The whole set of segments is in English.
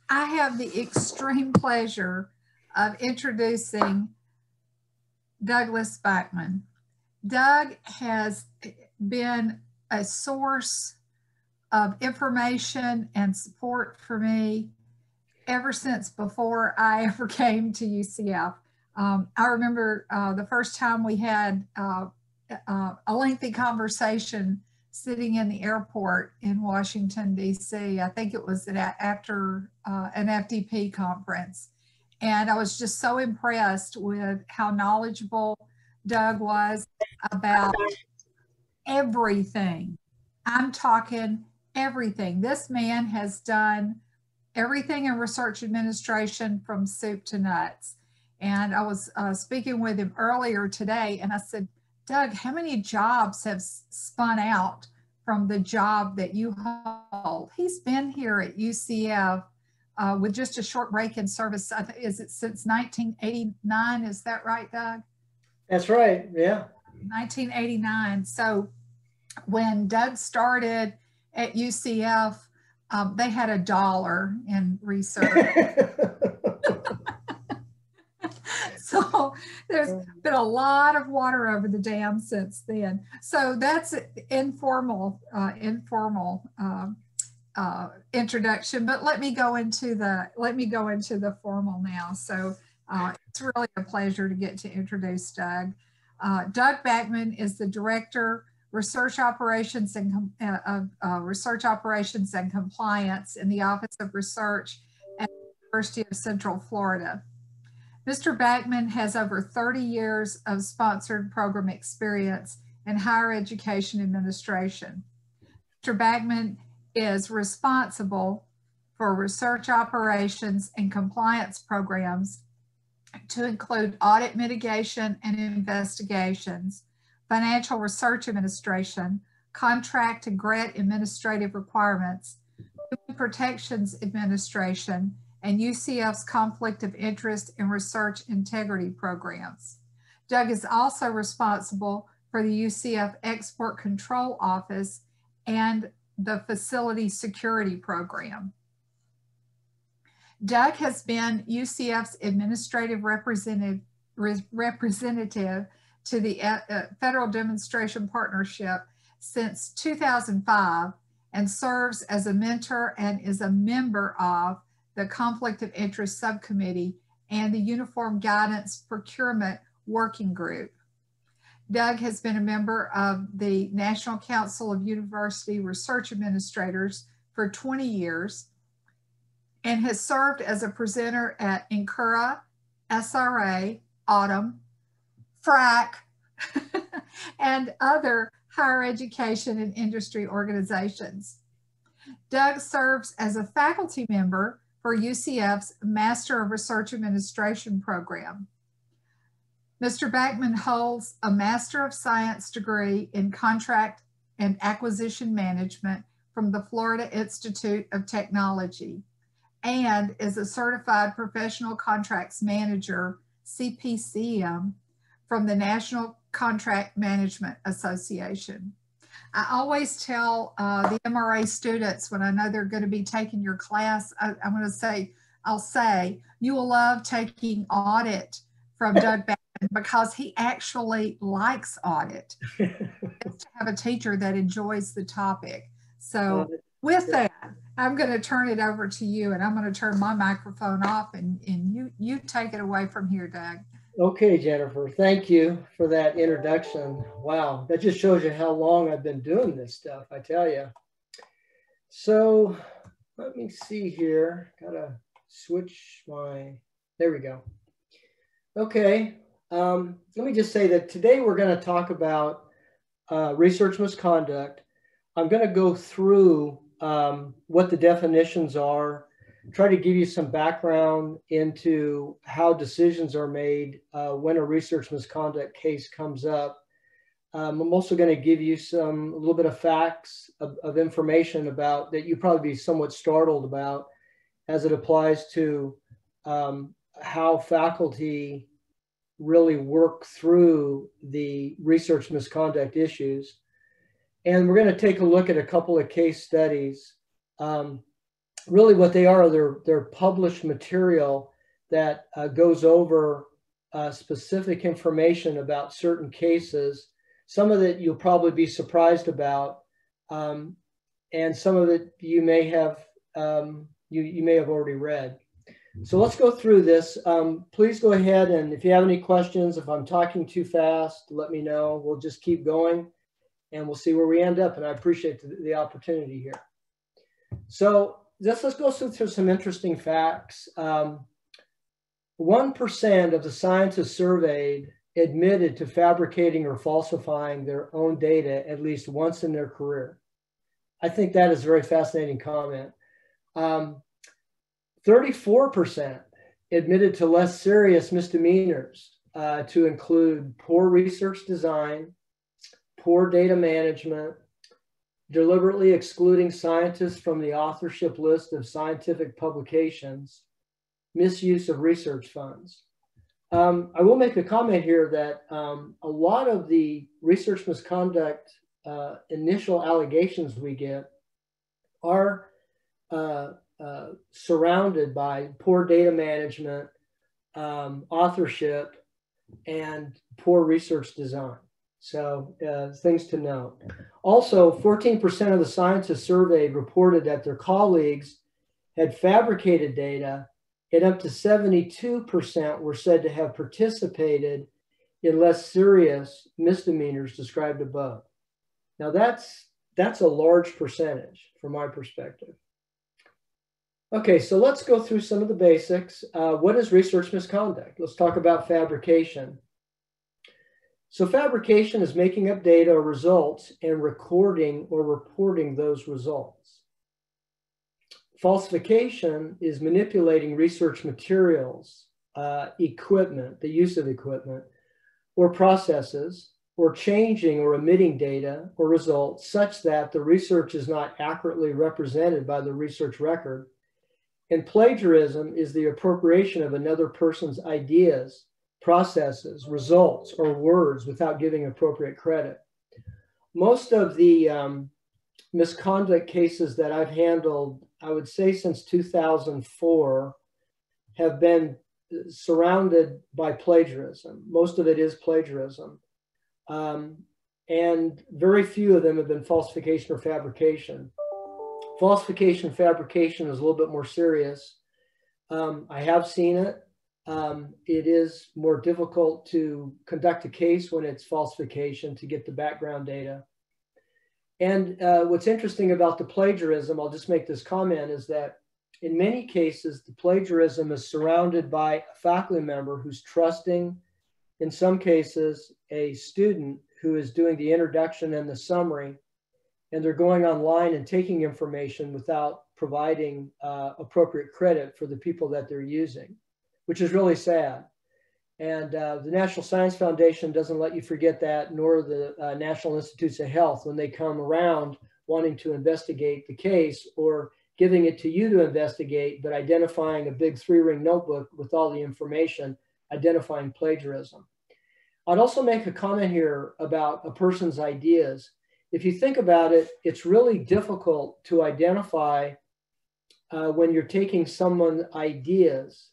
I have the extreme pleasure of introducing Douglas Backman. Doug has been a source of information and support for me ever since before I ever came to UCF. I remember the first time we had a lengthy conversation sitting in the airport in Washington, D.C. I think it was after an FDP conference. And I was just so impressed with how knowledgeable Doug was about everything. I'm talking everything. This man has done everything in research administration from soup to nuts. And I was speaking with him earlier today, and I said, Doug, how many jobs have spun out from the job that you hold? He's been here at UCF with just a short break in service. Is it since 1989? Is that right, Doug? That's right, yeah. 1989. So when Doug started at UCF, they had $1 in research. So there's been a lot of water over the dam since then. So that's informal introduction. But let me go into the formal now. So it's really a pleasure to get to introduce Doug. Doug Backman is the Director, Research Operations and Research Operations and Compliance in the Office of Research at the University of Central Florida. Mr. Backman has over 30 years of sponsored program experience in higher education administration. Mr. Backman is responsible for research operations and compliance programs to include audit mitigation and investigations, financial research administration, contract and grant administrative requirements, human protections administration, and UCF's conflict of interest and research integrity programs. Doug is also responsible for the UCF Export Control Office and the Facility Security Program. Doug has been UCF's administrative representative to the Federal Demonstration Partnership since 2005 and serves as a mentor and is a member of the Conflict of Interest Subcommittee and the Uniform Guidance Procurement Working Group. Doug has been a member of the National Council of University Research Administrators for 20 years and has served as a presenter at NCURA, SRA, Autumn, FRAC, and other higher education and industry organizations. Doug serves as a faculty member for UCF's Master of Research Administration program. Mr. Backman holds a Master of Science degree in Contract and Acquisition Management from the Florida Institute of Technology and is a Certified Professional Contracts Manager, CPCM, from the National Contract Management Association. I always tell the MRA students when I know they're going to be taking your class, I'll say, you will love taking audit from Doug Backman because he actually likes audit. It's to have a teacher that enjoys the topic. So with that, I'm going to turn it over to you, and I'm going to turn my microphone off, and you take it away from here, Doug. Okay, Jennifer, thank you for that introduction. Wow, that just shows you how long I've been doing this stuff, I tell you. So let me see here. Gotta switch there we go. Okay, let me just say that today we're going to talk about research misconduct. I'm going to go through what the definitions are, try to give you some background into how decisions are made when a research misconduct case comes up. I'm also going to give you a little bit of facts of information about that you'd probably be somewhat startled about as it applies to how faculty really work through the research misconduct issues. And we're going to take a look at a couple of case studies really what they are, they're published material that goes over specific information about certain cases. Some of it you'll probably be surprised about, and some of it you may have already read. So let's go through this. Please go ahead, and if you have any questions, if I'm talking too fast, let me know. We'll just keep going, and we'll see where we end up. And I appreciate the opportunity here. So let's go through some interesting facts. 1% of the scientists surveyed admitted to fabricating or falsifying their own data at least once in their career. I think that is a very fascinating comment. 34% admitted to less serious misdemeanors, to include poor research design, poor data management, deliberately excluding scientists from the authorship list of scientific publications, misuse of research funds. I will make a comment here that a lot of the research misconduct initial allegations we get are surrounded by poor data management, authorship, and poor research design. So things to note. Also, 14% of the scientists surveyed reported that their colleagues had fabricated data, and up to 72% were said to have participated in less serious misdemeanors described above. Now that's a large percentage from my perspective. Okay, so let's go through some of the basics. What is research misconduct? Let's talk about fabrication. So fabrication is making up data or results and recording or reporting those results. Falsification is manipulating research materials, equipment, the use of equipment, or processes, or changing or omitting data or results such that the research is not accurately represented by the research record. And plagiarism is the appropriation of another person's ideas, processes, results, or words without giving appropriate credit. Most of the misconduct cases that I've handled, I would say since 2004, have been surrounded by plagiarism. Most of it is plagiarism. And very few of them have been falsification or fabrication. Falsification, fabrication is a little bit more serious. I have seen it. It is more difficult to conduct a case when it's falsification to get the background data. And what's interesting about the plagiarism, I'll just make this comment, is that in many cases, the plagiarism is surrounded by a faculty member who's trusting, in some cases, a student who is doing the introduction and the summary, and they're going online and taking information without providing appropriate credit for the people that they're using, which is really sad. And the National Science Foundation doesn't let you forget that, nor the National Institutes of Health when they come around wanting to investigate the case or giving it to you to investigate, but identifying a big 3-ring notebook with all the information, identifying plagiarism. I'd also make a comment here about a person's ideas. If you think about it, it's really difficult to identify when you're taking someone's ideas.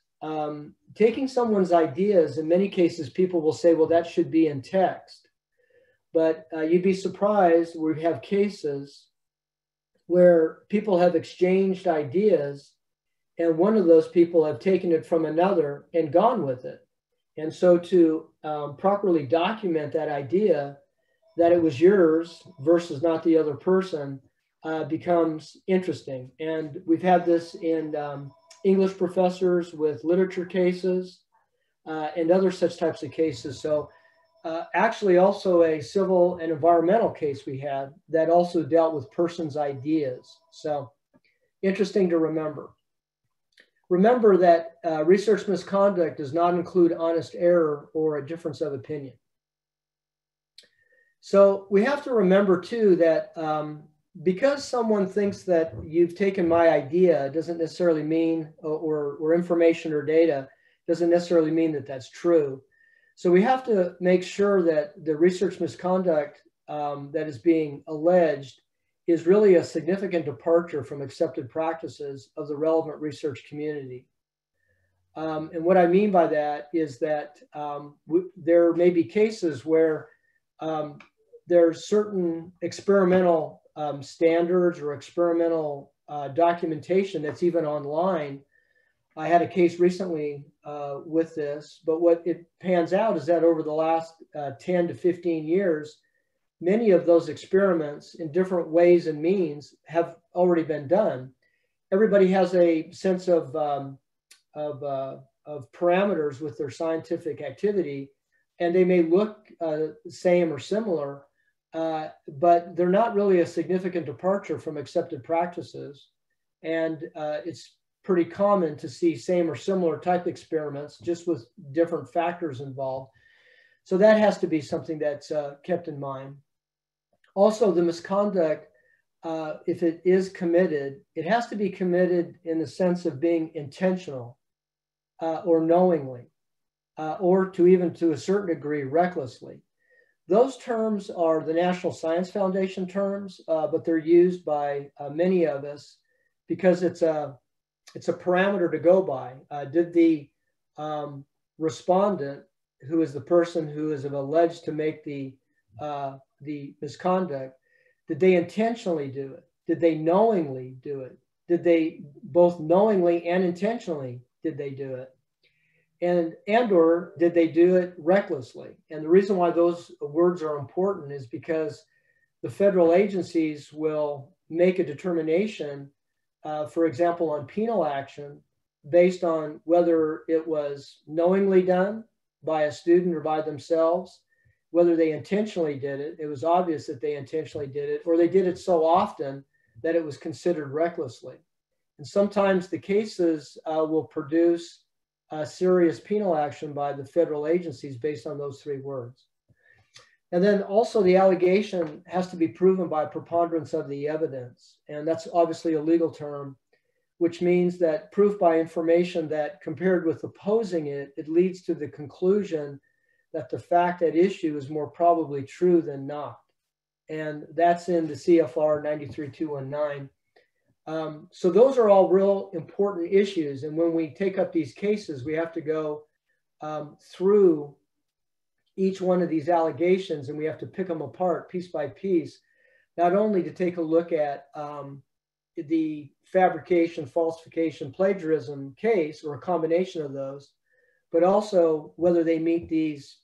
Taking someone's ideas, in many cases, people will say, well, that should be in text. But you'd be surprised, we have cases where people have exchanged ideas and one of those people have taken it from another and gone with it. And so to properly document that idea, that it was yours versus not the other person, becomes interesting. And we've had this in English professors with literature cases and other such types of cases. So actually also a civil and environmental case we had that also dealt with persons' ideas. So interesting to remember. Remember that research misconduct does not include honest error or a difference of opinion. So we have to remember too that because someone thinks that you've taken my idea doesn't necessarily mean, or information or data, doesn't necessarily mean that that's true. So we have to make sure that the research misconduct that is being alleged is really a significant departure from accepted practices of the relevant research community. And what I mean by that is that there may be cases where there's certain experimental standards or experimental documentation that's even online. I had a case recently with this, but what it pans out is that over the last 10 to 15 years, many of those experiments in different ways and means have already been done. Everybody has a sense of parameters with their scientific activity, and they may look same or similar, but they're not really a significant departure from accepted practices. And it's pretty common to see same or similar type experiments just with different factors involved. So that has to be something that's kept in mind. Also, the misconduct, if it is committed, it has to be committed in the sense of being intentional or knowingly, or to a certain degree, recklessly. Those terms are the National Science Foundation terms, but they're used by many of us because it's a parameter to go by. Did the respondent, who is the person who is alleged to make the misconduct, did they intentionally do it? Did they knowingly do it? Did they both knowingly and intentionally did they do it? And or did they do it recklessly? And the reason why those words are important is because the federal agencies will make a determination, for example, on penal action based on whether it was knowingly done by a student or by themselves, whether they intentionally did it. It was obvious that they intentionally did it, or they did it so often that it was considered recklessly. And sometimes the cases will produce serious penal action by the federal agencies based on those three words. And then also the allegation has to be proven by preponderance of the evidence. And that's obviously a legal term, which means that proof by information that compared with opposing it, it leads to the conclusion that the fact at issue is more probably true than not. And that's in the CFR 93219. So those are all real important issues. And when we take up these cases, we have to go through each one of these allegations, and we have to pick them apart piece by piece, not only to take a look at the fabrication, falsification, plagiarism case, or a combination of those, but also whether they meet these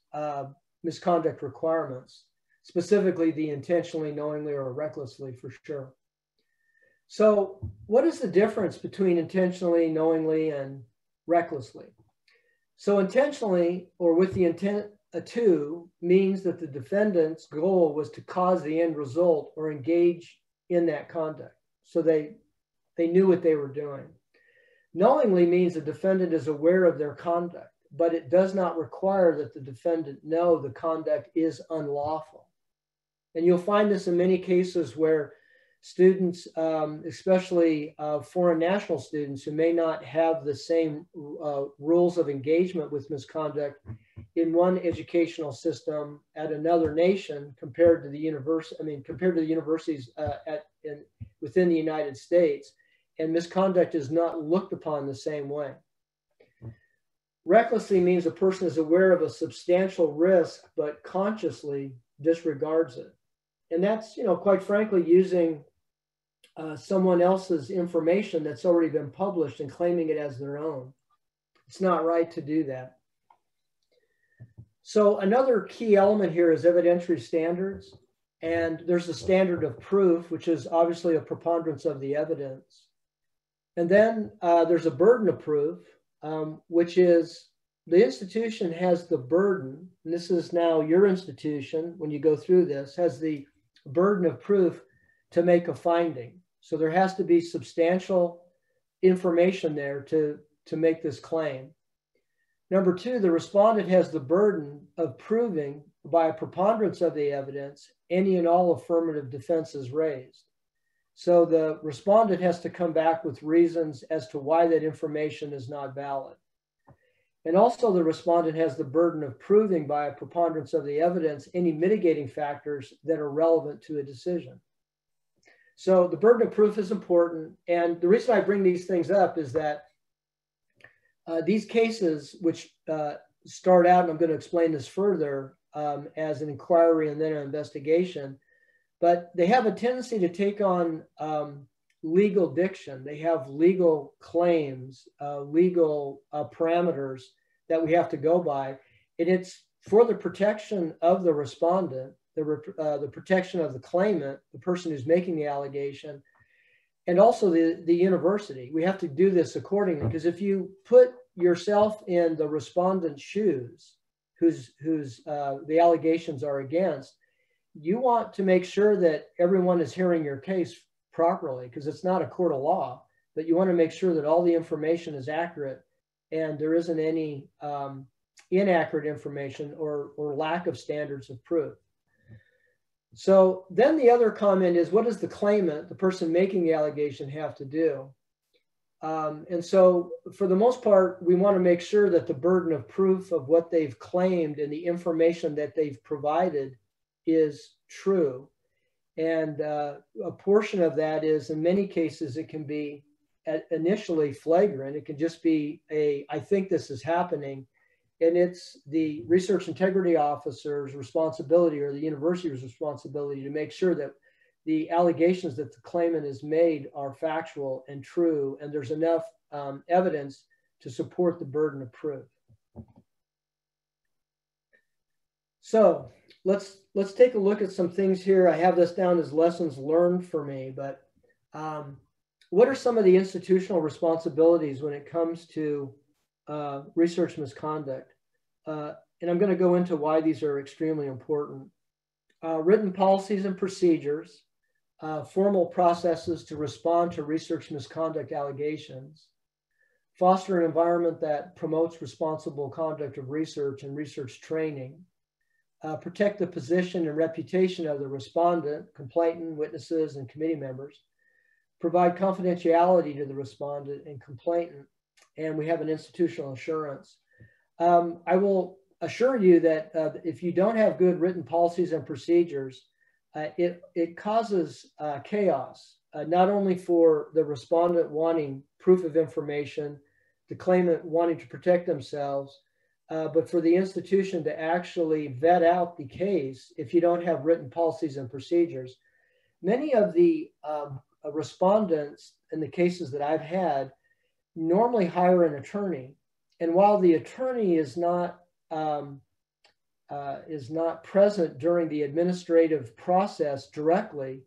misconduct requirements, specifically the intentionally, knowingly, or recklessly, for sure. So what is the difference between intentionally, knowingly, and recklessly? So intentionally, or with the intent to, means that the defendant's goal was to cause the end result or engage in that conduct. So they knew what they were doing. Knowingly means the defendant is aware of their conduct, but it does not require that the defendant know the conduct is unlawful. And you'll find this in many cases where students, especially foreign national students who may not have the same rules of engagement with misconduct in one educational system at another nation compared to the universities within the United States, and misconduct is not looked upon the same way. Recklessly means a person is aware of a substantial risk, but consciously disregards it. And that's, quite frankly, using someone else's information that's already been published and claiming it as their own. It's not right to do that. So another key element here is evidentiary standards. And there's a standard of proof, which is obviously a preponderance of the evidence. And then there's a burden of proof, which is the institution has the burden, and this is now your institution, when you go through this, has the burden of proof to make a finding. So there has to be substantial information there to make this claim. Number two, the respondent has the burden of proving by a preponderance of the evidence any and all affirmative defenses raised. So the respondent has to come back with reasons as to why that information is not valid. And also the respondent has the burden of proving by a preponderance of the evidence any mitigating factors that are relevant to a decision. So the burden of proof is important. And the reason I bring these things up is that these cases, which start out, and I'm going to explain this further, as an inquiry and then an investigation, but they have a tendency to take on legal diction. They have legal claims, legal parameters that we have to go by. And it's for the protection of the respondent, the protection of the claimant, the person who's making the allegation, and also the university. We have to do this accordingly, because if you put yourself in the respondent's shoes, whose the allegations are against, you want to make sure that everyone is hearing your case properly, because it's not a court of law, but you want to make sure that all the information is accurate and there isn't any inaccurate information or lack of standards of proof. So then the other comment is, what does the claimant, the person making the allegation, have to do? And so for the most part, we want to make sure that the burden of proof of what they've claimed and the information that they've provided is true. And a portion of that is, in many cases, it can be initially flagrant. It can just be I think this is happening. And it's the research integrity officer's responsibility, or the university's responsibility, to make sure that the allegations that the claimant has made are factual and true, and there's enough evidence to support the burden of proof. So let's take a look at some things here. I have this down as lessons learned for me, but what are some of the institutional responsibilities when it comes to research misconduct? And I'm going to go into why these are extremely important. Written policies and procedures, formal processes to respond to research misconduct allegations, foster an environment that promotes responsible conduct of research and research training, protect the position and reputation of the respondent, complainant, witnesses, and committee members, provide confidentiality to the respondent and complainant, and we have an institutional assurance. I will assure you that if you don't have good written policies and procedures, it causes chaos, not only for the respondent wanting proof of information, the claimant wanting to protect themselves, but for the institution to actually vet out the case if you don't have written policies and procedures. Many of the respondents in the cases that I've had normally hire an attorney. And while the attorney is not present during the administrative process directly,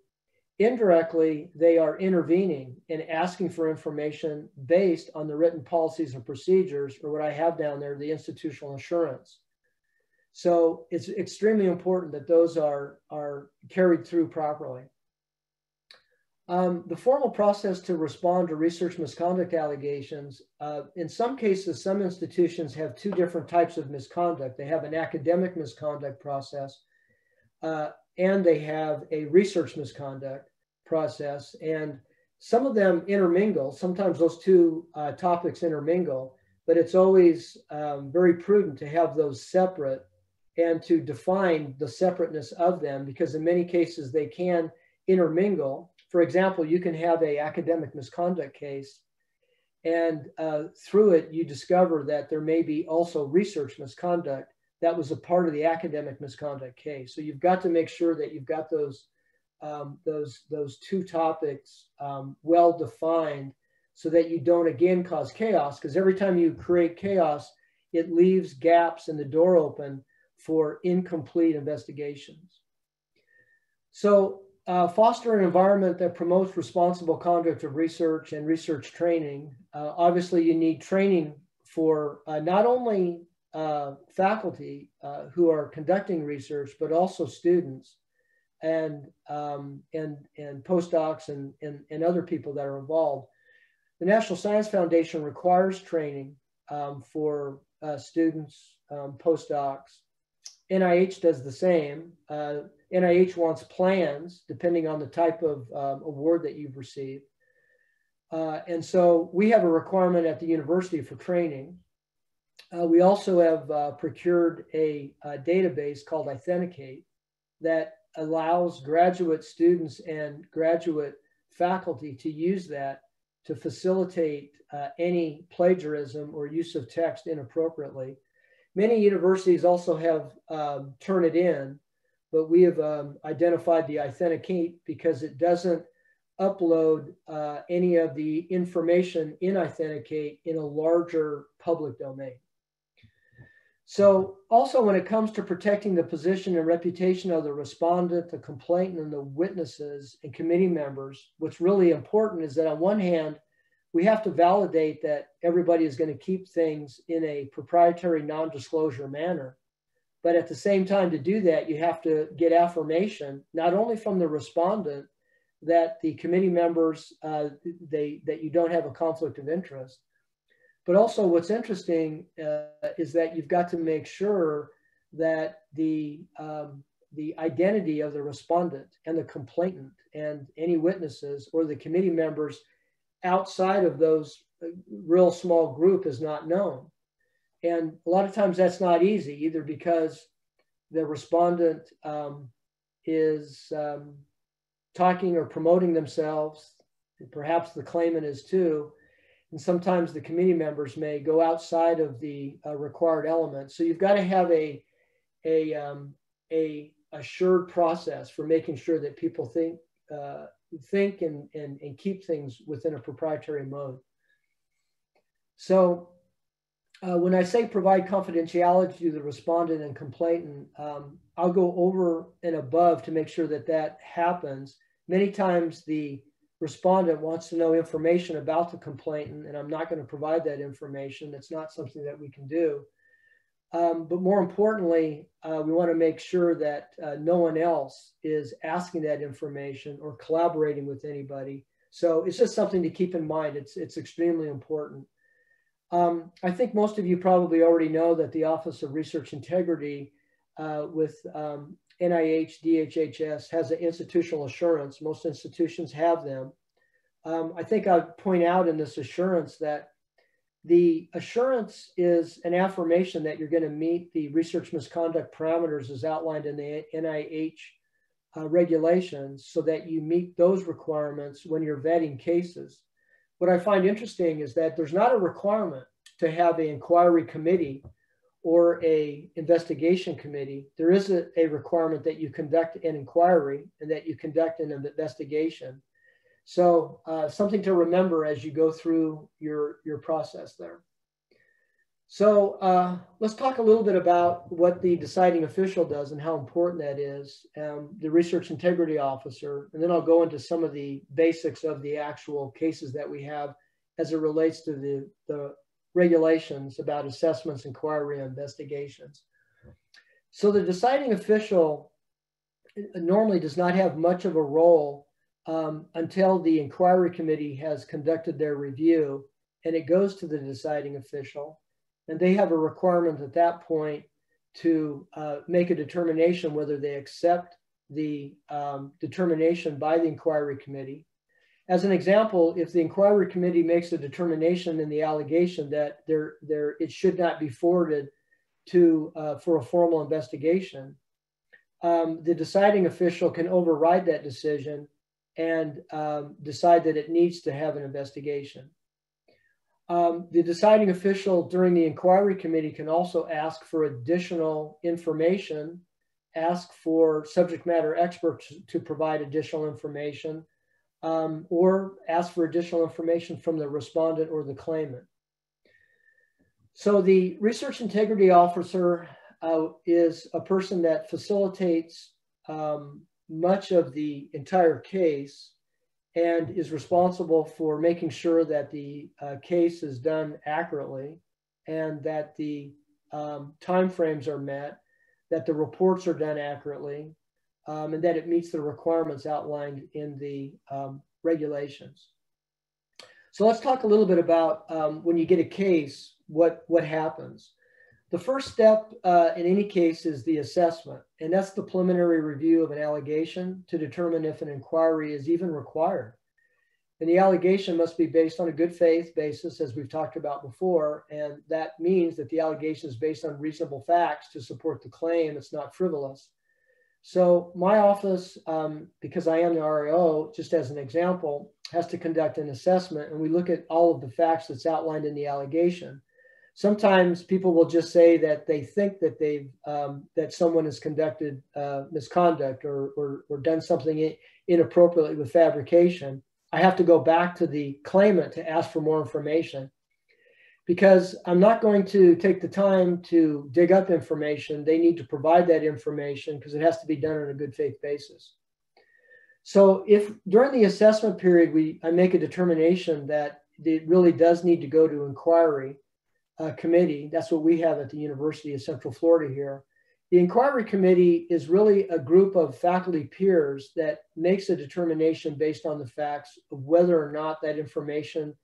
indirectly, they are intervening and asking for information based on the written policies and procedures, or what I have down there, the institutional assurance. So it's extremely important that those are carried through properly. The formal process to respond to research misconduct allegations, in some cases, some institutions have two different types of misconduct. They have an academic misconduct process, and they have a research misconduct process. And some of them intermingle. Sometimes those two topics intermingle, but it's always very prudent to have those separate and to define the separateness of them, because in many cases they can intermingle. For example, you can have an academic misconduct case, and through it, you discover that there may be also research misconduct that was a part of the academic misconduct case. So you've got to make sure that you've got those two topics well defined, so that you don't again cause chaos, because every time you create chaos, it leaves gaps in the door open for incomplete investigations. So foster an environment that promotes responsible conduct of research and research training. Obviously, you need training for not only faculty who are conducting research, but also students and postdocs and other people that are involved. The National Science Foundation requires training for students, postdocs. NIH does the same. NIH wants plans depending on the type of award that you've received. And so we have a requirement at the university for training. We also have procured a database called Authenticate that allows graduate students and graduate faculty to use that to facilitate any plagiarism or use of text inappropriately. Many universities also have Turnitin, but we have identified the Authenticate because it doesn't upload any of the information in Authenticate in a larger public domain. So also when it comes to protecting the position and reputation of the respondent, the complainant, and the witnesses and committee members, what's really important is that on one hand, we have to validate that everybody is going to keep things in a proprietary non-disclosure manner. But at the same time, to do that, you have to get affirmation, not only from the respondent, that the committee members, that you don't have a conflict of interest. But also what's interesting is that you've got to make sure that the identity of the respondent and the complainant and any witnesses or the committee members outside of those real small group is not known. And a lot of times that's not easy, either because the respondent is talking or promoting themselves, perhaps the claimant is too, and sometimes the committee members may go outside of the required elements. So you've got to have a assured process for making sure that people think and keep things within a proprietary mode. So when I say provide confidentiality to the respondent and complainant, I'll go over and above to make sure that that happens. Many times the respondent wants to know information about the complainant, and I'm not going to provide that information. That's not something that we can do. But more importantly, we want to make sure that no one else is asking that information or collaborating with anybody. So it's just something to keep in mind. It's extremely important. I think most of you probably already know that the Office of Research Integrity with NIH, DHHS has an institutional assurance. Most institutions have them. I think I'd point out in this assurance that the assurance is an affirmation that you're going to meet the research misconduct parameters as outlined in the NIH regulations so that you meet those requirements when you're vetting cases. What I find interesting is that there's not a requirement to have an inquiry committee or a investigation committee. There is a requirement that you conduct an inquiry and that you conduct an investigation. So something to remember as you go through your process there. So let's talk a little bit about what the deciding official does and how important that is, the research integrity officer, and then I'll go into some of the basics of the actual cases that we have as it relates to the regulations about assessments, inquiry, and investigations. So the deciding official normally does not have much of a role until the inquiry committee has conducted their review, and it goes to the deciding official. And they have a requirement at that point to make a determination whether they accept the determination by the inquiry committee. As an example, if the inquiry committee makes a determination in the allegation that it should not be forwarded to for a formal investigation, the deciding official can override that decision and decide that it needs to have an investigation. The deciding official during the inquiry committee can also ask for additional information, ask for subject matter experts to provide additional information, or ask for additional information from the respondent or the claimant. So the research integrity officer is a person that facilitates much of the entire case and is responsible for making sure that the case is done accurately and that the timeframes are met, that the reports are done accurately, and that it meets the requirements outlined in the regulations. So let's talk a little bit about when you get a case, what happens. The first step in any case is the assessment, and that's the preliminary review of an allegation to determine if an inquiry is even required. And the allegation must be based on a good faith basis, as we've talked about before, and that means that the allegation is based on reasonable facts to support the claim. It's not frivolous. So my office, because I am the RAO, just as an example, has to conduct an assessment, and we look at all of the facts that's outlined in the allegation. Sometimes people will just say that they think that that someone has conducted misconduct or done something inappropriately with fabrication. I have to go back to the claimant to ask for more information, because I'm not going to take the time to dig up information. They need to provide that information because it has to be done on a good faith basis. So if during the assessment period, I make a determination that it really does need to go to inquiry committee, that's what we have at the University of Central Florida here. The inquiry committee is really a group of faculty peers that makes a determination based on the facts of whether or not that information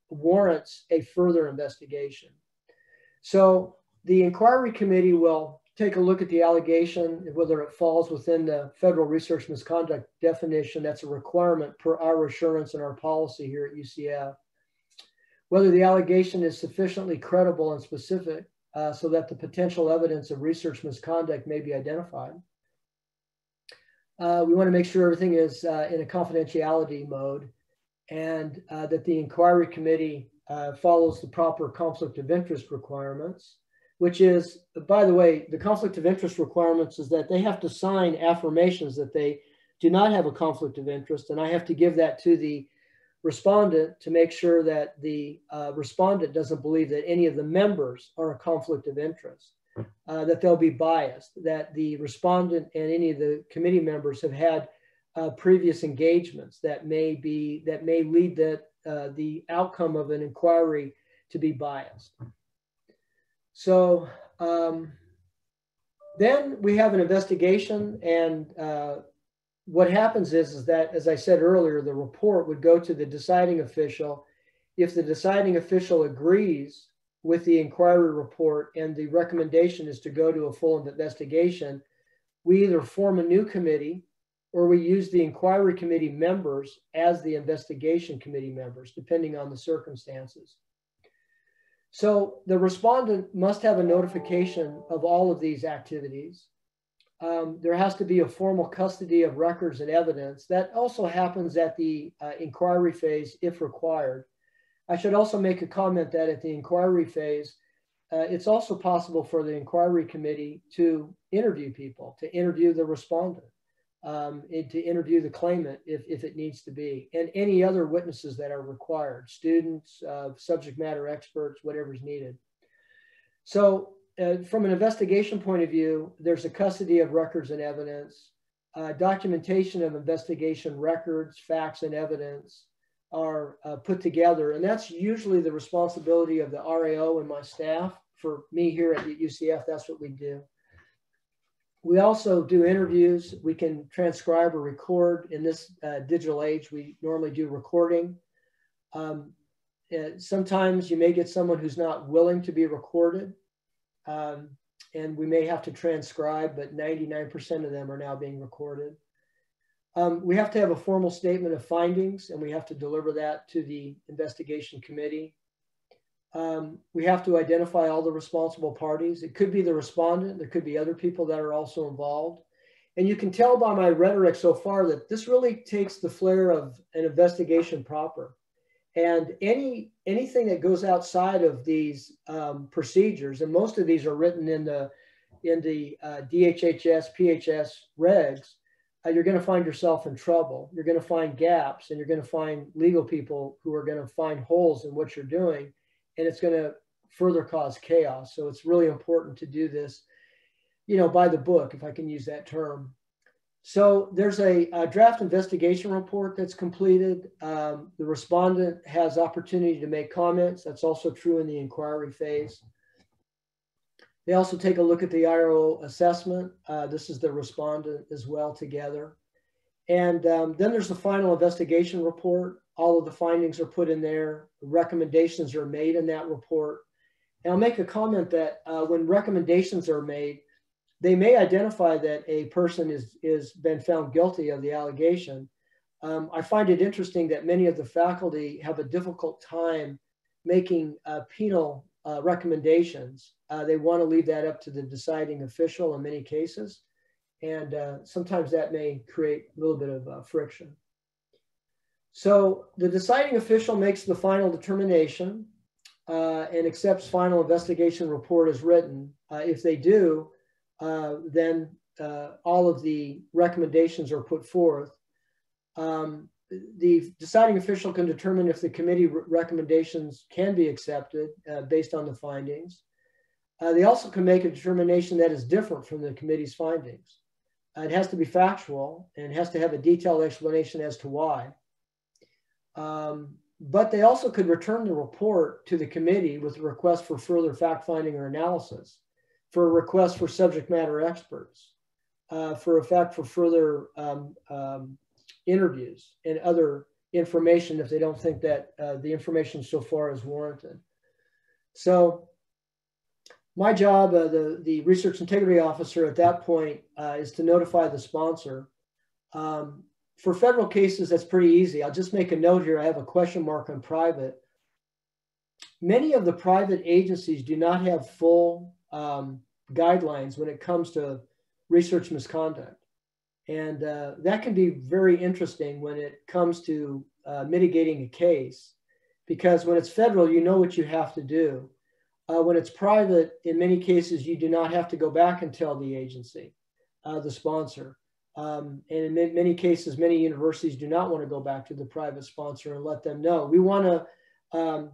warrants a further investigation. So the inquiry committee will take a look at the allegation, whether it falls within the federal research misconduct definition. That's a requirement per our assurance and our policy here at UCF. Whether the allegation is sufficiently credible and specific so that the potential evidence of research misconduct may be identified. We want to make sure everything is in a confidentiality mode, and that the inquiry committee follows the proper conflict of interest requirements, which is, by the way, the conflict of interest requirements is that they have to sign affirmations that they do not have a conflict of interest, and I have to give that to the respondent to make sure that the respondent doesn't believe that any of the members are a conflict of interest, that they'll be biased, that the respondent and any of the committee members have had previous engagements that may lead the outcome of an inquiry to be biased. So then we have an investigation, and what happens is that, as I said earlier, the report would go to the deciding official. If the deciding official agrees with the inquiry report and the recommendation is to go to a full investigation, we either form a new committee or we use the inquiry committee members as the investigation committee members, depending on the circumstances. So the respondent must have a notification of all of these activities. There has to be a formal custody of records and evidence. That also happens at the inquiry phase if required. I should also make a comment that at the inquiry phase, it's also possible for the inquiry committee to interview people, to interview the respondent, and to interview the claimant if it needs to be, and any other witnesses that are required, students, subject matter experts, whatever's needed. So from an investigation point of view, there's a custody of records and evidence. Documentation of investigation records, facts, and evidence are put together. And that's usually the responsibility of the RAO and my staff. For me here at UCF, that's what we do. We also do interviews. We can transcribe or record. In this digital age, we normally do recording. Sometimes you may get someone who's not willing to be recorded. And we may have to transcribe, but 99% of them are now being recorded. We have to have a formal statement of findings, and we have to deliver that to the investigation committee. We have to identify all the responsible parties. It could be the respondent. There could be other people that are also involved. And you can tell by my rhetoric so far that this really takes the flair of an investigation proper. And anything that goes outside of these procedures, and most of these are written in the DHHS, PHS regs, you're going to find yourself in trouble. You're going to find gaps, and you're going to find legal people who are going to find holes in what you're doing, and it's going to further cause chaos. So it's really important to do this, by the book, if I can use that term. So there's a draft investigation report that's completed. The respondent has opportunity to make comments. That's also true in the inquiry phase. They also take a look at the IRO assessment. This is the respondent as well together. And then there's the final investigation report. All of the findings are put in there. Recommendations are made in that report. And I'll make a comment that when recommendations are made, they may identify that a person is been found guilty of the allegation. I find it interesting that many of the faculty have a difficult time making penal recommendations. They want to leave that up to the deciding official in many cases. And sometimes that may create a little bit of friction. So the deciding official makes the final determination and accepts final investigation report as written. If they do, then all of the recommendations are put forth. The deciding official can determine if the committee recommendations can be accepted based on the findings. They also can make a determination that is different from the committee's findings. It has to be factual and has to have a detailed explanation as to why. But they also could return the report to the committee with a request for further fact-finding or analysis, for a request for subject matter experts, for further interviews and other information if they don't think that the information so far is warranted. So my job, the research integrity officer at that point, is to notify the sponsor. For federal cases, that's pretty easy. I'll just make a note here. I have a question mark on private. Many of the private agencies do not have full guidelines when it comes to research misconduct. And that can be very interesting when it comes to mitigating a case, because when it's federal, you know what you have to do. When it's private, in many cases, you do not have to go back and tell the agency, the sponsor. And in many cases, many universities do not want to go back to the private sponsor and let them know. We want to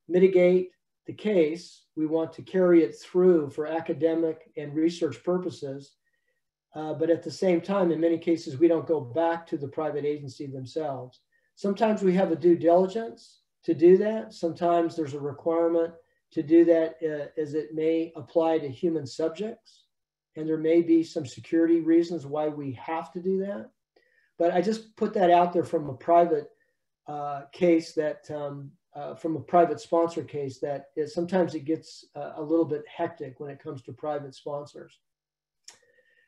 mitigate the case. We want to carry it through for academic and research purposes. But at the same time, in many cases, we don't go back to the private agency themselves. Sometimes we have a due diligence to do that. Sometimes there's a requirement to do that as it may apply to human subjects. And there may be some security reasons why we have to do that. But I just put that out there from a private case that, from a private sponsor case, that sometimes it gets a little bit hectic when it comes to private sponsors.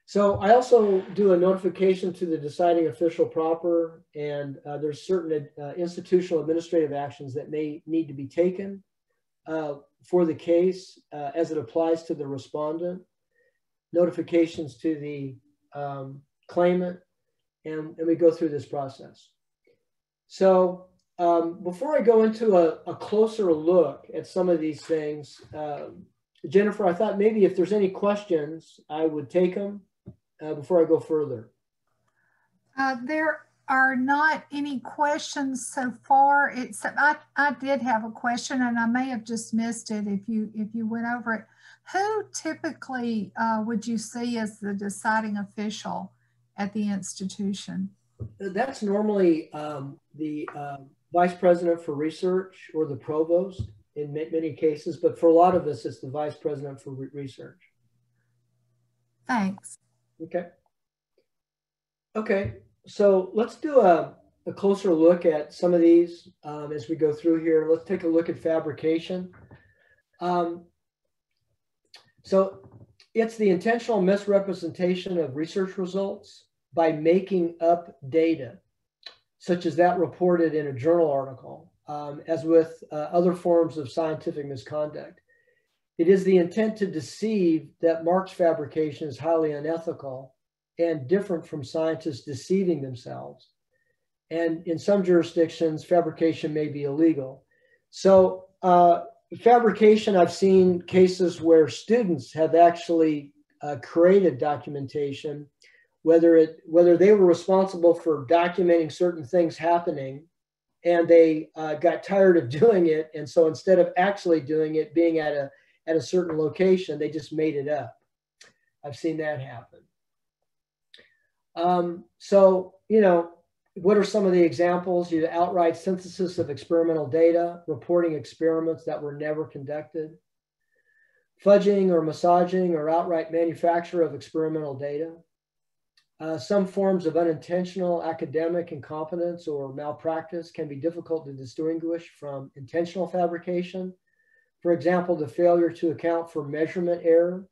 So I also do a notification to the deciding official proper, and there's certain institutional administrative actions that may need to be taken for the case as it applies to the respondent, notifications to the claimant, and we go through this process. So before I go into a closer look at some of these things, Jennifer, I thought maybe if there's any questions, I would take them before I go further. There are not any questions so far, except I did have a question, and I may have just missed it if you went over it. Who typically would you see as the deciding official at the institution? That's normally the vice president for research or the provost in many cases, but for a lot of us, it's the vice president for research. Thanks. Okay. Okay, so let's do a closer look at some of these as we go through here. Let's take a look at fabrication. So it's the intentional misrepresentation of research results by making up data, such as that reported in a journal article, as with other forms of scientific misconduct. It is the intent to deceive that marks fabrication as highly unethical and different from scientists deceiving themselves. And in some jurisdictions, fabrication may be illegal. So fabrication, I've seen cases where students have actually created documentation, whether they were responsible for documenting certain things happening and they got tired of doing it. And so instead of actually doing it, being at a certain location, they just made it up. I've seen that happen. So, you know, what are some of the examples? You outright synthesis of experimental data, reporting experiments that were never conducted, fudging or massaging or outright manufacture of experimental data, some forms of unintentional academic incompetence or malpractice can be difficult to distinguish from intentional fabrication. For example, the failure to account for measurement error,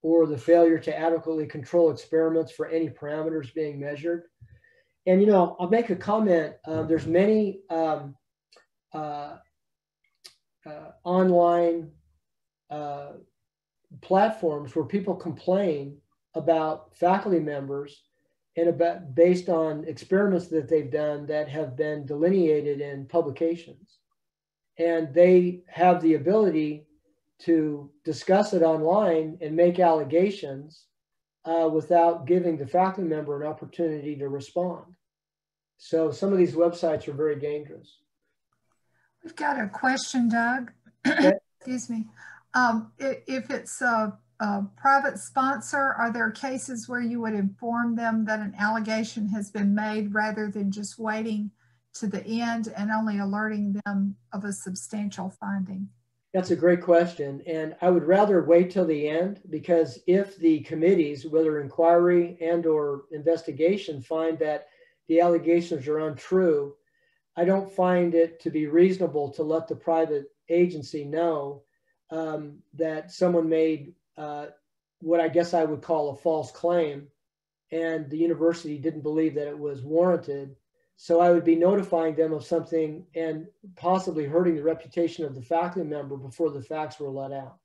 or the failure to adequately control experiments for any parameters being measured. And, you know, I'll make a comment. There's many online platforms where people complain about faculty members and based on experiments that they've done that have been delineated in publications. And they have the ability to discuss it online and make allegations without giving the faculty member an opportunity to respond. So some of these websites are very dangerous. We've got a question, Doug. Okay. Excuse me. If it's a private sponsor, are there cases where you would inform them that an allegation has been made rather than just waiting to the end and only alerting them of a substantial finding? That's a great question. And I would rather wait till the end, because if the committees, whether inquiry and or investigation, find that the allegations are untrue, I don't find it to be reasonable to let the private agency know that someone made what I guess I would call a false claim, and the university didn't believe that it was warranted. So I would be notifying them of something and possibly hurting the reputation of the faculty member before the facts were let out.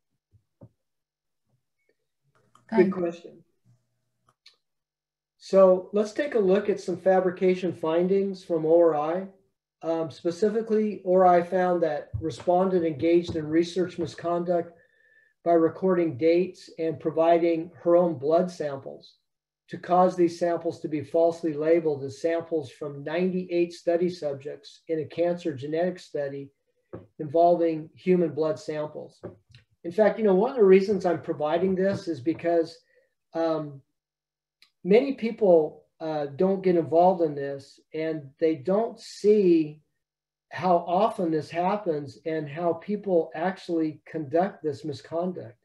Good question. So let's take a look at some fabrication findings from ORI. Specifically, ORI found that respondent engaged in research misconduct by recording dates and providing her own blood samples to cause these samples to be falsely labeled as samples from 98 study subjects in a cancer genetic study involving human blood samples. In fact, one of the reasons I'm providing this is because many people don't get involved in this, and they don't see how often this happens and how people actually conduct this misconduct.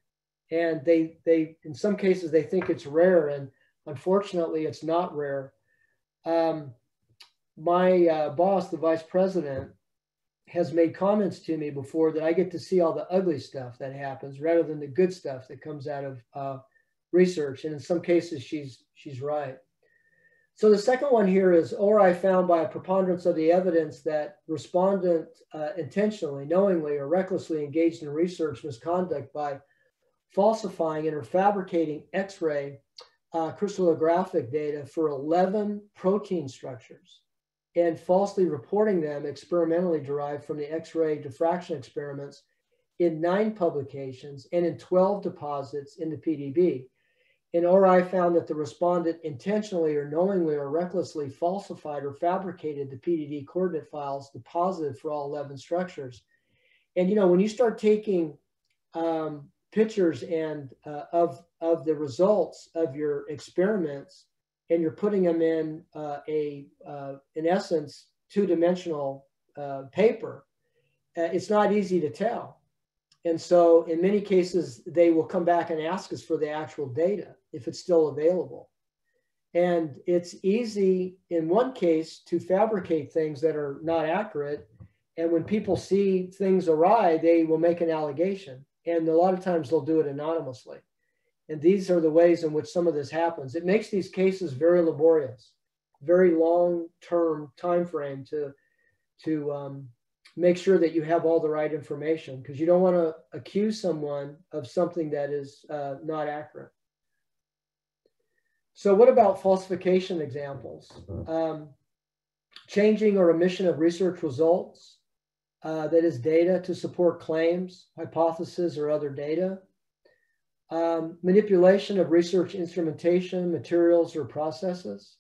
And they in some cases, they think it's rare, and unfortunately, it's not rare. My boss, the vice president, has made comments to me before that I get to see all the ugly stuff that happens rather than the good stuff that comes out of research. And in some cases, she's right. So the second one here is ORI found by a preponderance of the evidence that respondent intentionally, knowingly, or recklessly engaged in research misconduct by falsifying and or fabricating X-ray crystallographic data for 11 protein structures and falsely reporting them experimentally derived from the X-ray diffraction experiments in 9 publications and in 12 deposits in the PDB. And ORI found that the respondent intentionally or knowingly or recklessly falsified or fabricated the PDD coordinate files deposited for all 11 structures. And when you start taking pictures and of the results of your experiments, and you're putting them in in essence, 2-dimensional paper, it's not easy to tell. And so in many cases, they will come back and ask us for the actual data if it's still available. And it's easy in one case to fabricate things that are not accurate. And when people see things awry, they will make an allegation. And a lot of times they'll do it anonymously. And these are the ways in which some of this happens. It makes these cases very laborious, very long-term time frame to make sure that you have all the right information, because you don't want to accuse someone of something that is not accurate. So what about falsification examples? Changing or omission of research results, that is data to support claims, hypotheses, or other data. Manipulation of research instrumentation, materials, or processes.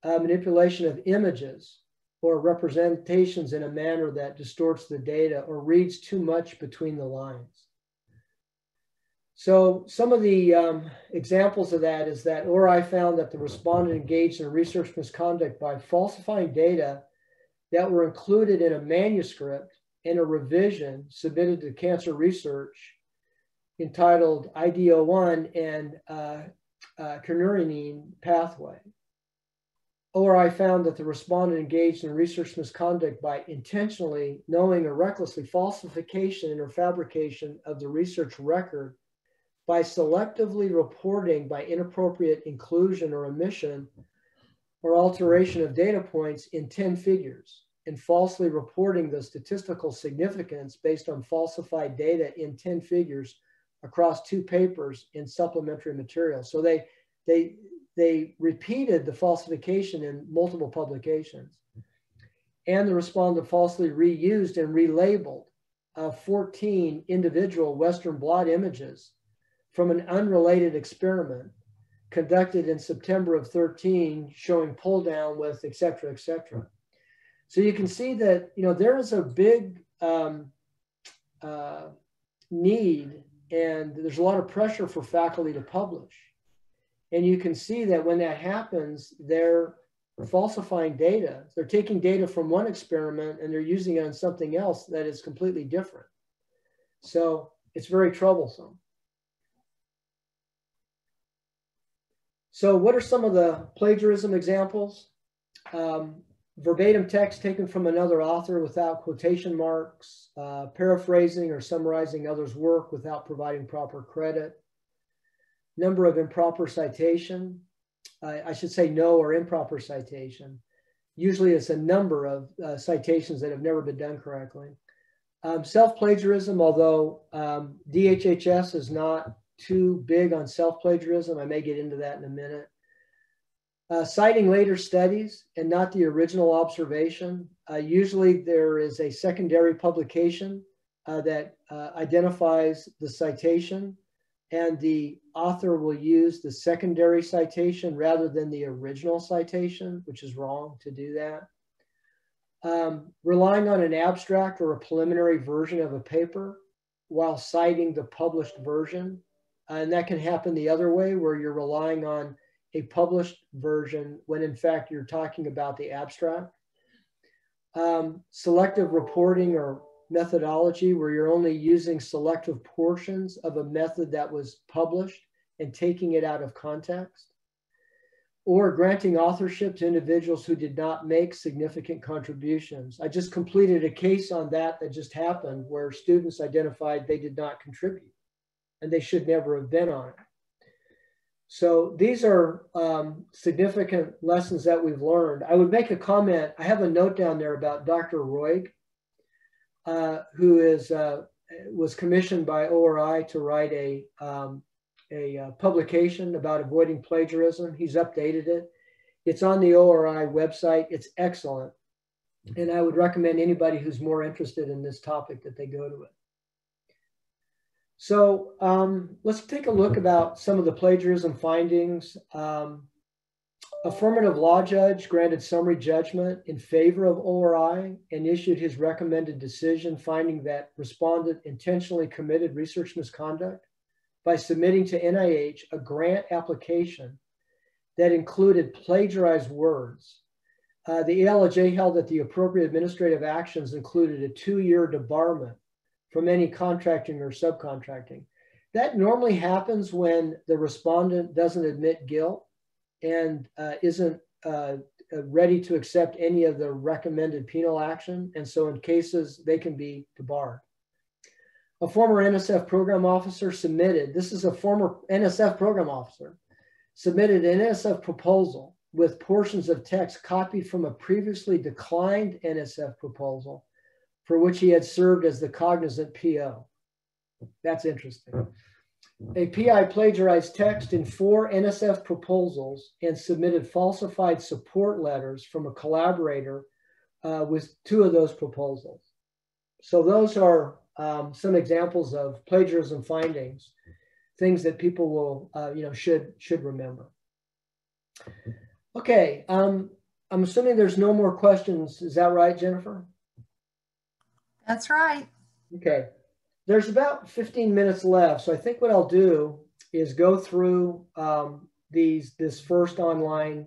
Manipulation of images or representations in a manner that distorts the data or reads too much between the lines. So some of the examples of that is that ORI found that the respondent engaged in research misconduct by falsifying data that were included in a manuscript and a revision submitted to cancer research entitled IDO1 and quinine pathway. ORI found that the respondent engaged in research misconduct by intentionally, knowing, or recklessly falsification or fabrication of the research record by selectively reporting by inappropriate inclusion or omission or alteration of data points in 10 figures and falsely reporting the statistical significance based on falsified data in 10 figures across 2 papers in supplementary material. So they repeated the falsification in multiple publications. And the respondent falsely reused and relabeled 14 individual Western blot images from an unrelated experiment conducted in September of 13, showing pull down with et cetera, et cetera. So you can see that, you know, there is a big need, and there's a lot of pressure for faculty to publish. And you can see that when that happens, they're falsifying data. They're taking data from one experiment and they're using it on something else that is completely different. So it's very troublesome. So what are some of the plagiarism examples? Verbatim text taken from another author without quotation marks, paraphrasing or summarizing others' work without providing proper credit, number of improper citation, I should say no or improper citation. Usually it's a number of citations that have never been done correctly. Self-plagiarism, although DHHS is not too big on self-plagiarism. I may get into that in a minute. Citing later studies and not the original observation. Usually there is a secondary publication that identifies the citation, and the author will use the secondary citation rather than the original citation, which is wrong to do that. Relying on an abstract or a preliminary version of a paper while citing the published version. And that can happen the other way, where you're relying on a published version when in fact you're talking about the abstract. Selective reporting or methodology, where you're only using selective portions of a method that was published and taking it out of context. Or granting authorship to individuals who did not make significant contributions. I just completed a case on that just happened, where students identified they did not contribute and they should never have been on it. So these are significant lessons that we've learned. I would make a comment. I have a note down there about Dr. Roig, who was commissioned by ORI to write a publication about avoiding plagiarism. He's updated it. It's on the ORI website. It's excellent. And I would recommend anybody who's more interested in this topic that they go to it. So let's take a look about some of the plagiarism findings. Affirmative law judge granted summary judgment in favor of ORI and issued his recommended decision, finding that respondent intentionally committed research misconduct by submitting to NIH a grant application that included plagiarized words. The ALJ held that the appropriate administrative actions included a 2-year debarment from any contracting or subcontracting. That normally happens when the respondent doesn't admit guilt and isn't ready to accept any of the recommended penal action. And so in cases, they can be debarred. A former NSF program officer submitted, this is a former NSF program officer, submitted an NSF proposal with portions of text copied from a previously declined NSF proposal for which he had served as the cognizant PO. That's interesting. A PI plagiarized text in 4 NSF proposals and submitted falsified support letters from a collaborator with 2 of those proposals. So those are some examples of plagiarism findings, things that people will, should remember. Okay, I'm assuming there's no more questions. Is that right, Jennifer? That's right. Okay. There's about 15 minutes left. So I think what I'll do is go through this first online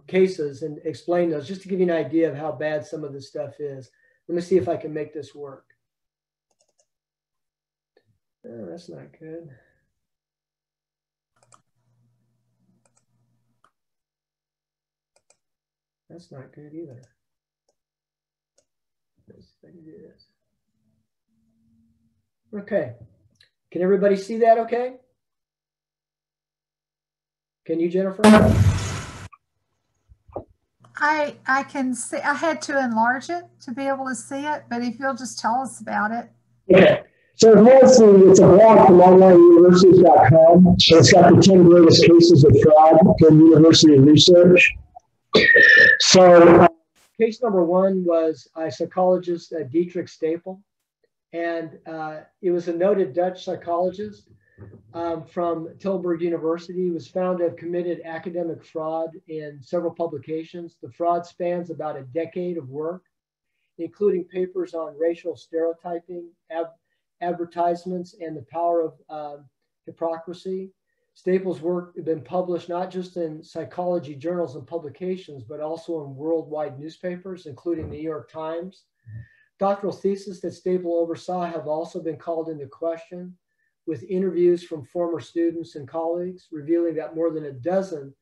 cases and explain those, just to give you an idea of how bad some of this stuff is. Let me see if I can make this work. Oh, that's not good. That's not good either. Let's see if I can do this. Okay. Can everybody see that okay? Can you, Jennifer? I can see. I had to enlarge it to be able to see it, but if you'll just tell us about it. Okay. So it's a blog from onlineuniversities.com, and it's got the 10 greatest cases of fraud in university research. So case number one was a psychologist, Dietrich Stapel, and it was a noted Dutch psychologist from Tilburg University. He was found to have committed academic fraud in several publications. The fraud spans about a decade of work, including papers on racial stereotyping, advertisements, and the power of hypocrisy. Staples' work had been published not just in psychology journals and publications, but also in worldwide newspapers, including the New York Times. Doctoral theses that Staple oversaw have also been called into question, with interviews from former students and colleagues revealing that more than a dozen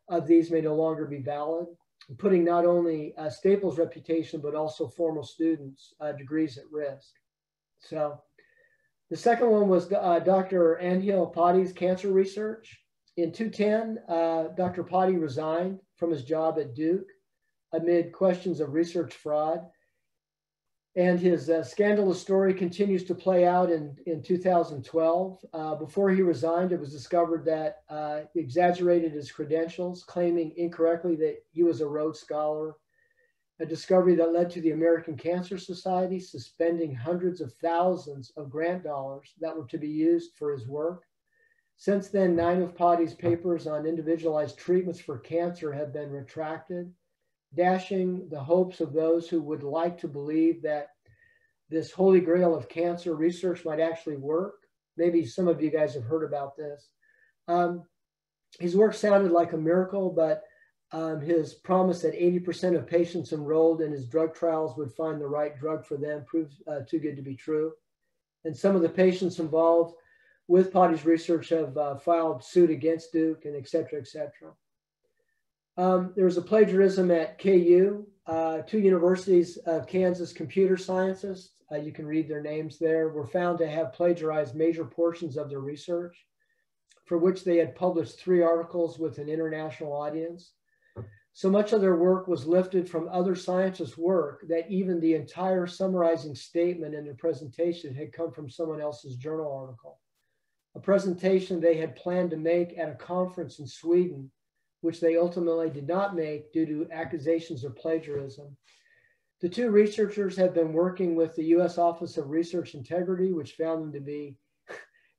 of these may no longer be valid, putting not only Staples' reputation, but also former students' degrees at risk. So the second one was Dr. Angelo Potti's cancer research. In 2010, Dr. Potti resigned from his job at Duke amid questions of research fraud. And his scandalous story continues to play out in 2012. Before he resigned, it was discovered that he exaggerated his credentials, claiming incorrectly that he was a Rhodes Scholar, a discovery that led to the American Cancer Society suspending hundreds of thousands of grant dollars that were to be used for his work. Since then, 9 of Potti's papers on individualized treatments for cancer have been retracted, dashing the hopes of those who would like to believe that this holy grail of cancer research might actually work. Maybe some of you guys have heard about this. His work sounded like a miracle, but his promise that 80% of patients enrolled in his drug trials would find the right drug for them proved too good to be true. And some of the patients involved with Potti's research have filed suit against Duke, and et cetera, et cetera. There was a plagiarism at KU. 2 universities of Kansas computer scientists, you can read their names there, were found to have plagiarized major portions of their research, for which they had published 3 articles with an international audience. So much of their work was lifted from other scientists' work that even the entire summarizing statement in their presentation had come from someone else's journal article, a presentation they had planned to make at a conference in Sweden, which they ultimately did not make due to accusations of plagiarism. The 2 researchers have been working with the U.S. Office of Research Integrity, which found them to be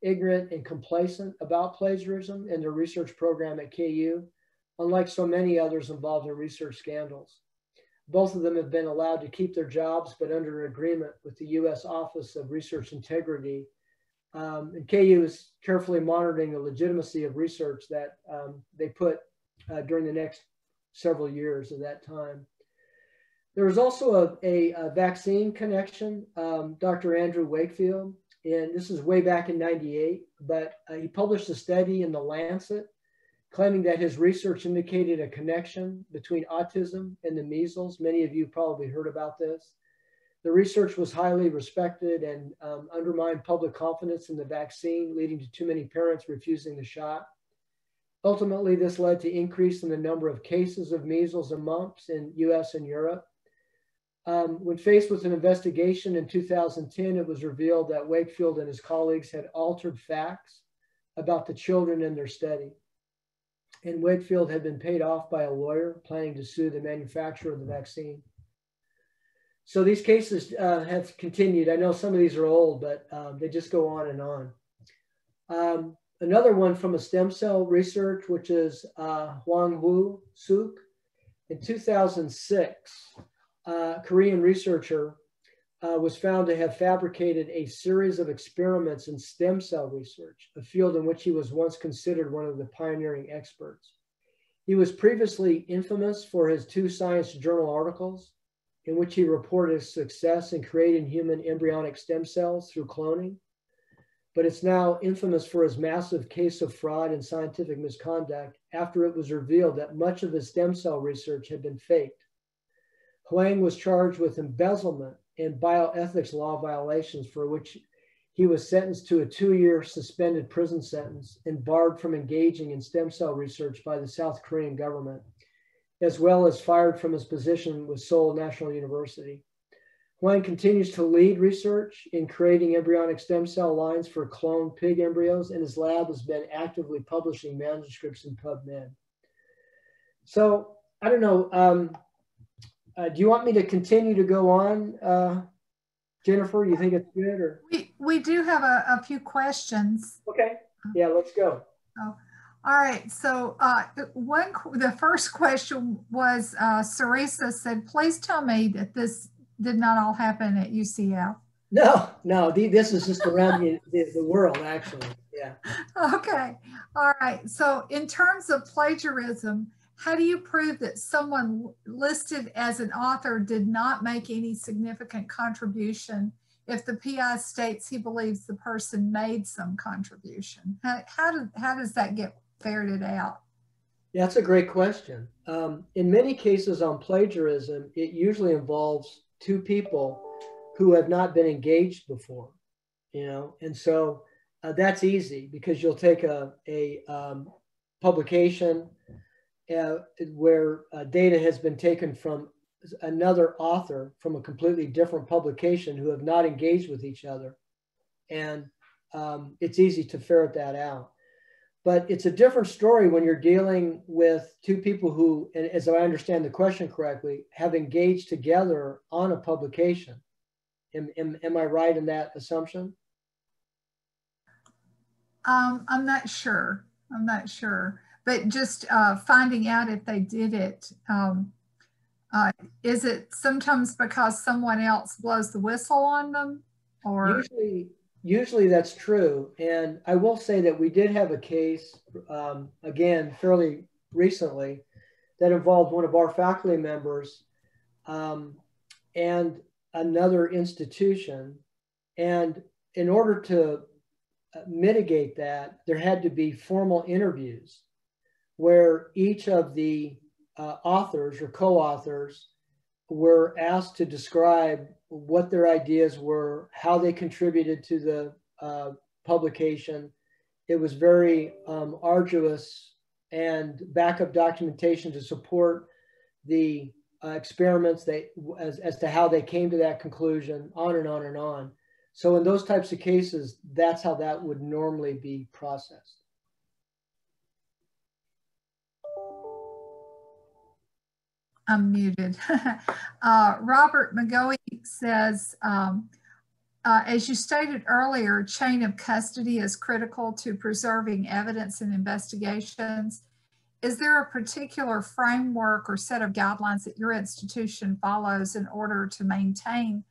ignorant and complacent about plagiarism in their research program at KU, unlike so many others involved in research scandals. Both of them have been allowed to keep their jobs, but under an agreement with the U.S. Office of Research Integrity. And KU is carefully monitoring the legitimacy of research that they put during the next several years of that time. There was also a vaccine connection. Dr. Andrew Wakefield, and this is way back in '98, but he published a study in The Lancet claiming that his research indicated a connection between autism and the measles. Many of you probably heard about this. The research was highly respected and undermined public confidence in the vaccine, leading to too many parents refusing the shot. Ultimately, this led to increase in the number of cases of measles and mumps in US and Europe. When faced with an investigation in 2010, it was revealed that Wakefield and his colleagues had altered facts about the children in their study. And Wakefield had been paid off by a lawyer planning to sue the manufacturer of the vaccine. So these cases have continued. I know some of these are old, but they just go on and on. Another one from a stem cell research, which is Huang Wu Suk. In 2006, a Korean researcher was found to have fabricated a series of experiments in stem cell research, a field in which he was once considered one of the pioneering experts. He was previously infamous for his 2 Science Journal articles in which he reported his success in creating human embryonic stem cells through cloning, but it's now infamous for his massive case of fraud and scientific misconduct after it was revealed that much of his stem cell research had been faked. Huang was charged with embezzlement and bioethics law violations, for which he was sentenced to a 2-year suspended prison sentence and barred from engaging in stem cell research by the South Korean government, as well as fired from his position with Seoul National University. Huang continues to lead research in creating embryonic stem cell lines for cloned pig embryos, and his lab has been actively publishing manuscripts in PubMed. So I don't know, do you want me to continue to go on, Jennifer? You think it's good? Or we do have a few questions. Okay, yeah, let's go. Oh, all right. So the first question was, Sarisa said, please tell me that this did not all happen at UCL. No, this is just around the world, actually. Yeah. Okay. All right. So in terms of plagiarism, how do you prove that someone listed as an author did not make any significant contribution if the PI states he believes the person made some contribution? How does that get ferreted out? Yeah, that's a great question. In many cases on plagiarism, it usually involves two people who have not been engaged before, you know, and so that's easy because you'll take a publication where data has been taken from another author from a completely different publication who have not engaged with each other. And it's easy to ferret that out. But it's a different story when you're dealing with two people who, and as I understand the question correctly, have engaged together on a publication. Am I right in that assumption? I'm not sure. I'm not sure. But just finding out if they did it, is it sometimes because someone else blows the whistle on them? Or usually that's true. And I will say that we did have a case, again, fairly recently, that involved one of our faculty members and another institution. And in order to mitigate that, there had to be formal interviews where each of the authors or co-authors were asked to describe what their ideas were, how they contributed to the publication. It was very arduous, and backup documentation to support the experiments as to how they came to that conclusion, on and on and on. So in those types of cases, that's how that would normally be processed. I'm muted. Robert McGoey says, as you stated earlier, chain of custody is critical to preserving evidence in investigations. Is there a particular framework or set of guidelines that your institution follows in order to maintain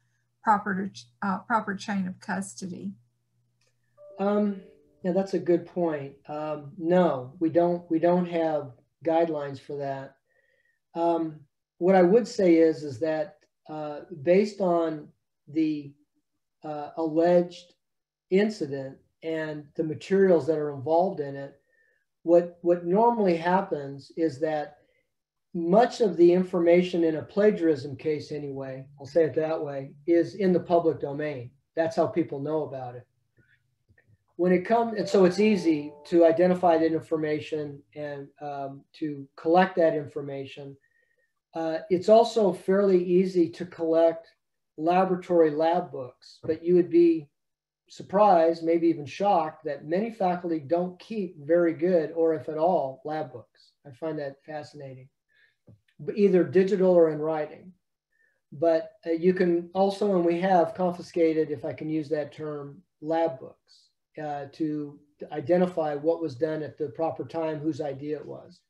proper chain of custody? Yeah, that's a good point. No, we don't have guidelines for that. What I would say is that based on the alleged incident and the materials that are involved in it, what normally happens is that much of the information in a plagiarism case anyway, I'll say it that way, is in the public domain. That's how people know about it. When it comes, and so it's easy to identify that information and to collect that information. It's also fairly easy to collect laboratory lab books, but you would be surprised, maybe even shocked, that many faculty don't keep very good, or if at all, lab books. I find that fascinating, but either digital or in writing. But you can also, and we have confiscated, if I can use that term, lab books to identify what was done at the proper time, whose idea it was.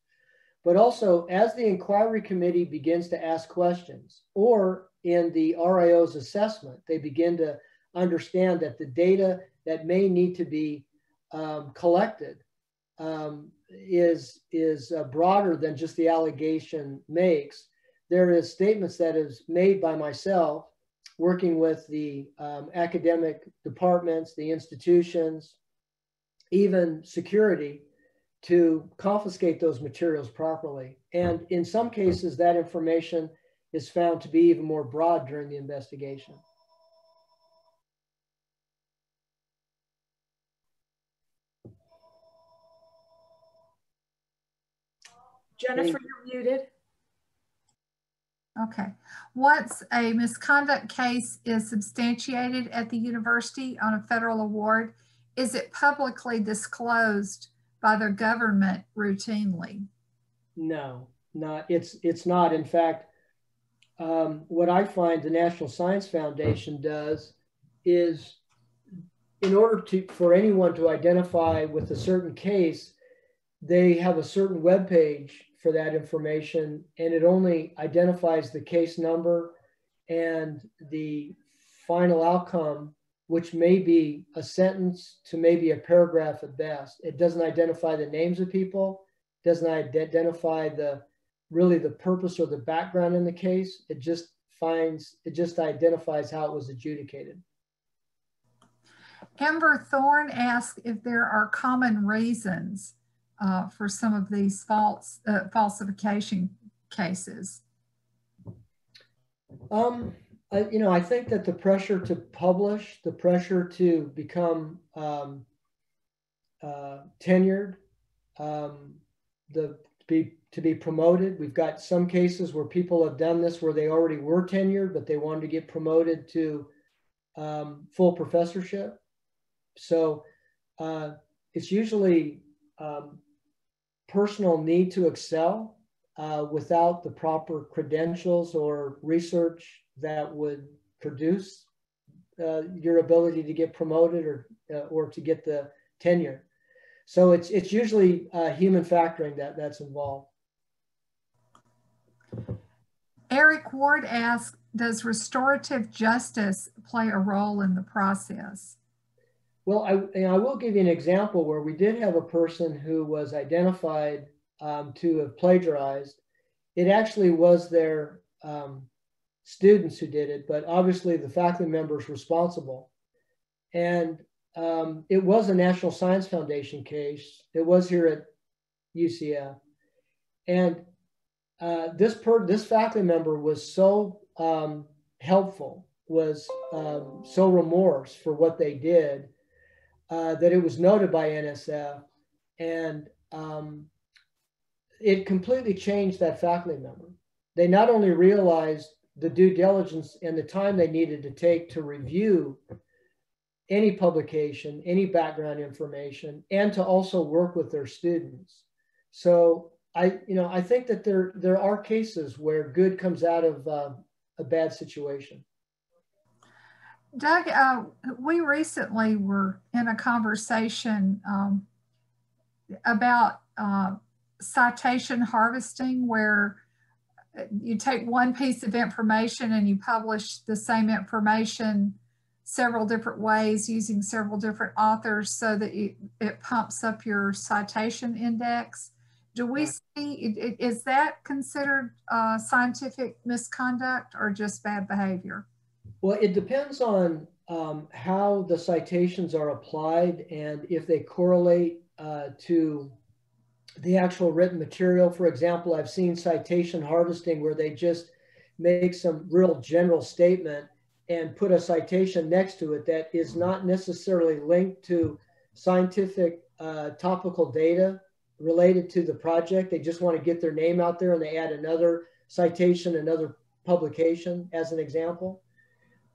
But also, as the inquiry committee begins to ask questions, or in the RIO's assessment, they begin to understand that the data that may need to be collected is broader than just the allegation makes. There is statements that is made by myself, working with the academic departments, the institutions, even security, to confiscate those materials properly. And in some cases, that information is found to be even more broad during the investigation. Jennifer, you're muted. Okay. Once a misconduct case is substantiated at the university on a federal award, is it publicly disclosed by the government routinely? No, not. It's not. In fact, what I find the National Science Foundation does is, in order for anyone to identify with a certain case, they have a certain web page for that information, and it only identifies the case number and the final outcome, which may be a sentence to maybe a paragraph at best. It doesn't identify the names of people, doesn't identify really the purpose or the background in the case. It just identifies how it was adjudicated. Amber Thorne asked if there are common reasons for some of these falsification cases. I think that the pressure to publish, the pressure to become tenured, to be promoted. We've got some cases where people have done this where they already were tenured, but they wanted to get promoted to full professorship. So it's usually personal need to excel without the proper credentials or research that would produce your ability to get promoted or to get the tenure. So it's usually human factoring that's involved. Eric Ward asked, does restorative justice play a role in the process? Well, I will give you an example where we did have a person who was identified to have plagiarized. It actually was their students who did it, but obviously the faculty member is responsible. And it was a National Science Foundation case. It was here at UCF. And this faculty member was so helpful, was so remorse for what they did, that it was noted by NSF, and it completely changed that faculty member. They not only realized the due diligence and the time they needed to take to review any publication, any background information, and to also work with their students. So I think that there are cases where good comes out of a bad situation. Doug, we recently were in a conversation about citation harvesting, where you take one piece of information and you publish the same information several different ways using several different authors so that it pumps up your citation index. Do we see, is that considered scientific misconduct or just bad behavior? Well, it depends on how the citations are applied and if they correlate to the actual written material. For example, I've seen citation harvesting where they just make some real general statement and put a citation next to it that is not necessarily linked to scientific topical data related to the project. They just want to get their name out there and they add another citation, another publication as an example.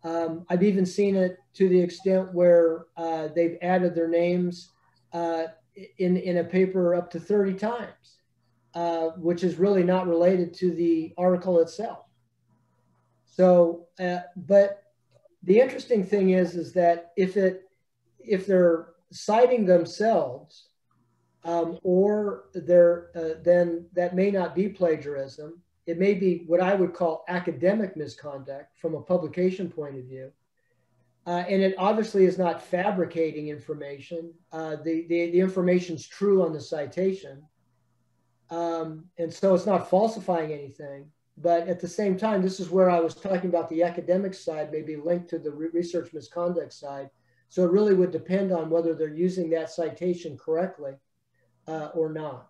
I've even seen it to the extent where they've added their names in a paper up to 30 times, which is really not related to the article itself. So, but the interesting thing is that if they're citing themselves, or then that may not be plagiarism. It may be what I would call academic misconduct from a publication point of view. And it obviously is not fabricating information. The information's true on the citation. And so it's not falsifying anything. But at the same time, this is where I was talking about the academic side, maybe linked to the research misconduct side. So it really would depend on whether they're using that citation correctly or not.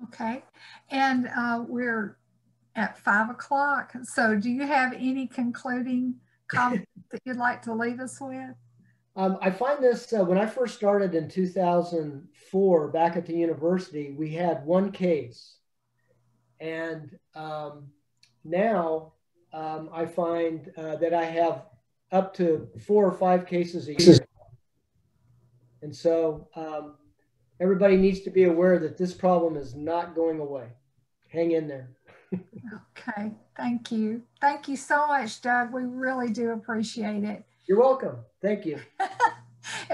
Okay. And we're at 5 o'clock. So do you have any concluding comments that you'd like to leave us with? I find this, when I first started in 2004, back at the university, we had one case. And now I find that I have up to 4 or 5 cases a year. And so everybody needs to be aware that this problem is not going away. Hang in there. Okay, thank you. Thank you so much, Doug. We really do appreciate it. You're welcome. Thank you.